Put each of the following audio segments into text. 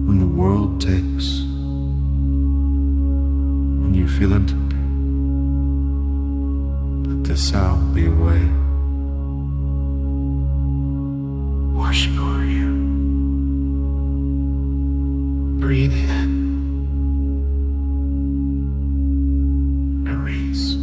When the world takes, when you feel empty, let this sound be a way washing over you. Breathe in and release.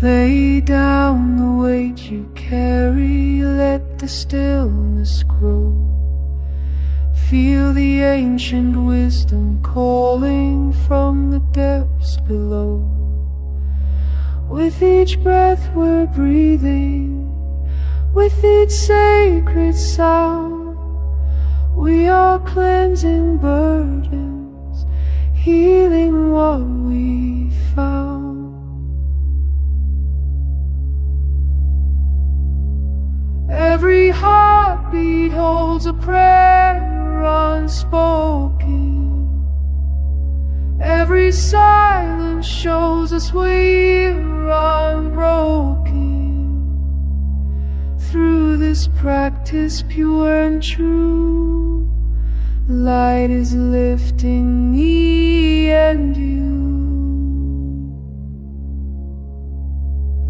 Lay down the weight you carry, let the stillness grow. Feel the ancient wisdom calling from the depths below. With each breath we're breathing, with each sacred sound, we are cleansing burdens, healing what we found. Every heartbeat holds a prayer unspoken. Every silence shows us we're unbroken. Through this practice pure and true, light is lifting me and you.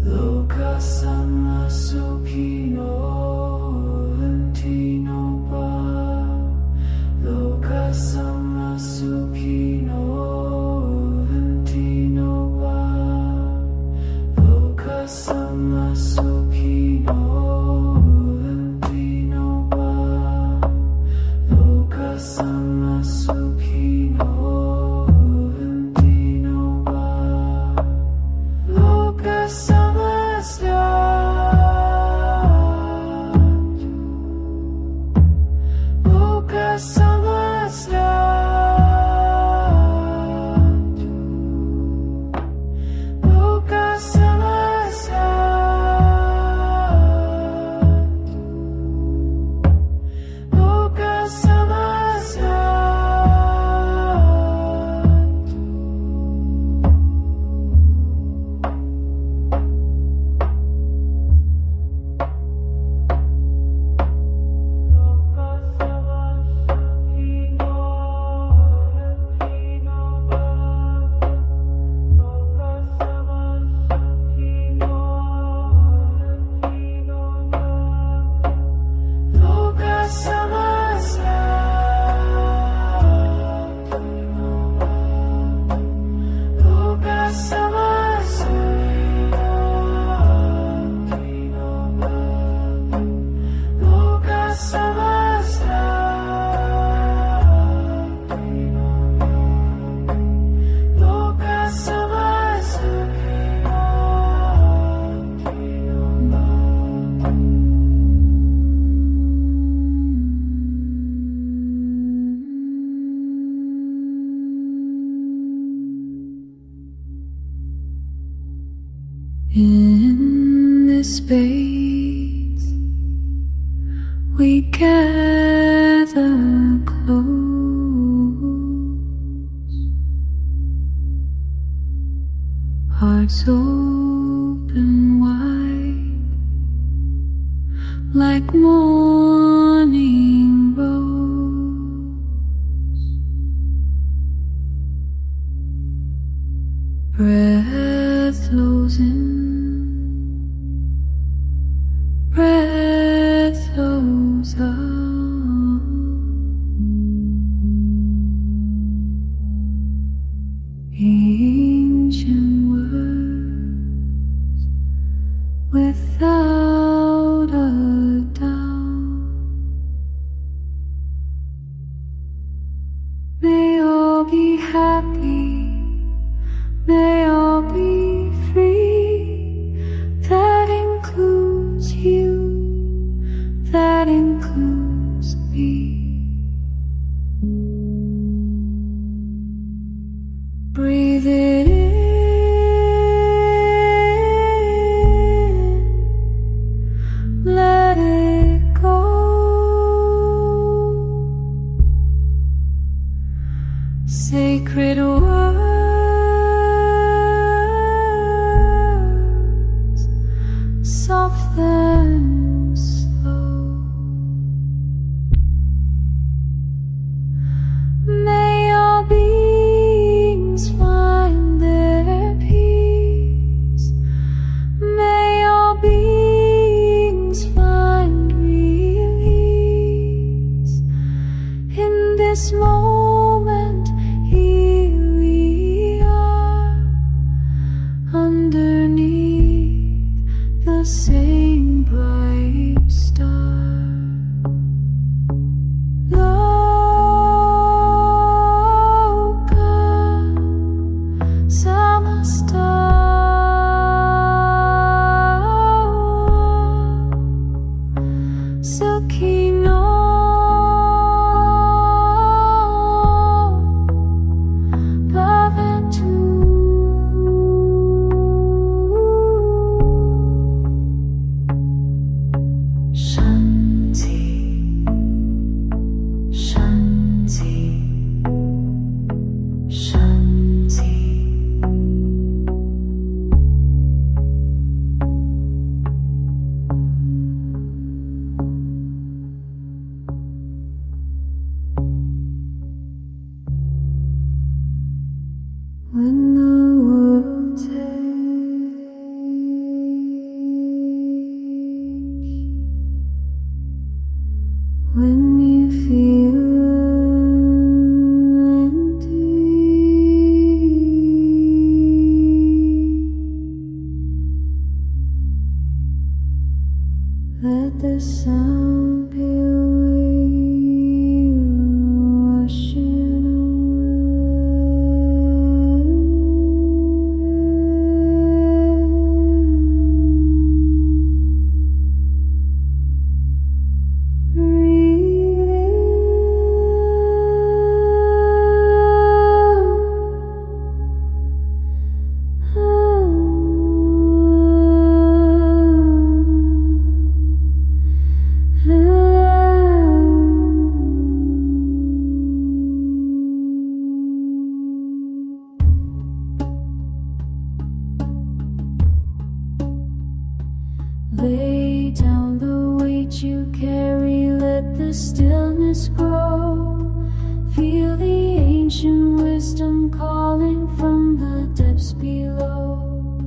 Lokah Samastah Sukhino Bhavantu. Lokah Samastah Sukhino Bhavantu. Lokah Samastah Sukhino Bhavantu. Lokah Samastah Sukhino Bhavantu. Lokah Samastah. Lokah Samastah. Lokah Samastah. Lokah Samastah. In this space we gather close, hearts open wide like morning rose. Breath flows in, breath flows out. Ancient words without a doubt. May all be happy, may all be free. That includes you, that soft and slow. May all beings find their peace. May all beings find release. In this moment, here we are, underneath the same bright star. Lokah Samastah Sukhino Bhavantu. Shanti, Shanti, Shanti. When the world takes, when you feel empty, let the sound be washing Lay down the weight you carry, let the stillness grow. Feel the ancient wisdom calling from the depths below.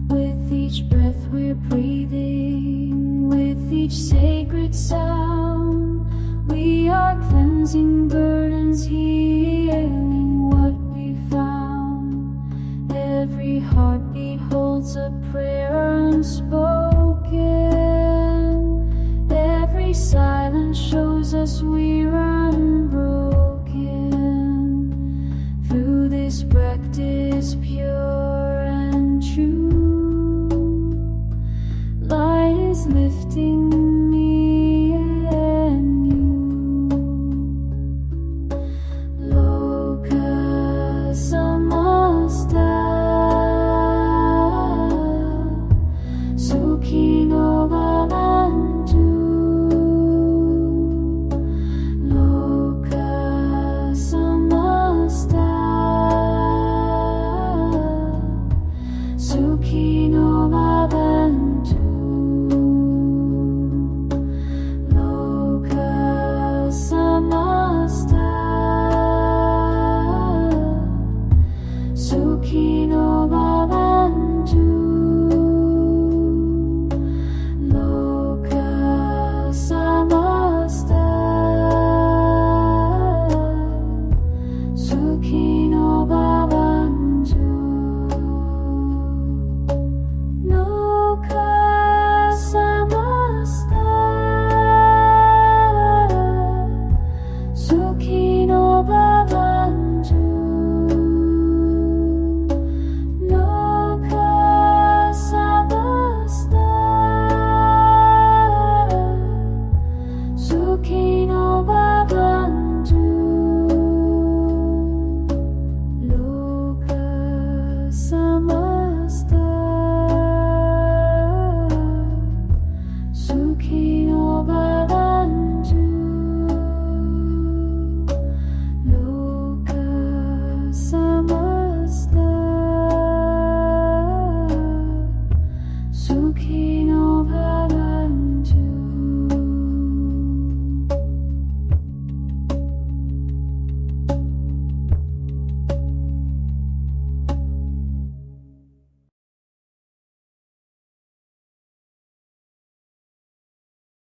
With each breath we're breathing, with each sacred sound, we are cleansing burdens, healing what we found. Every heartbeat holds a prayer unspoken. Every silence shows us we're unbroken. Through this practice pure and true, light is lifting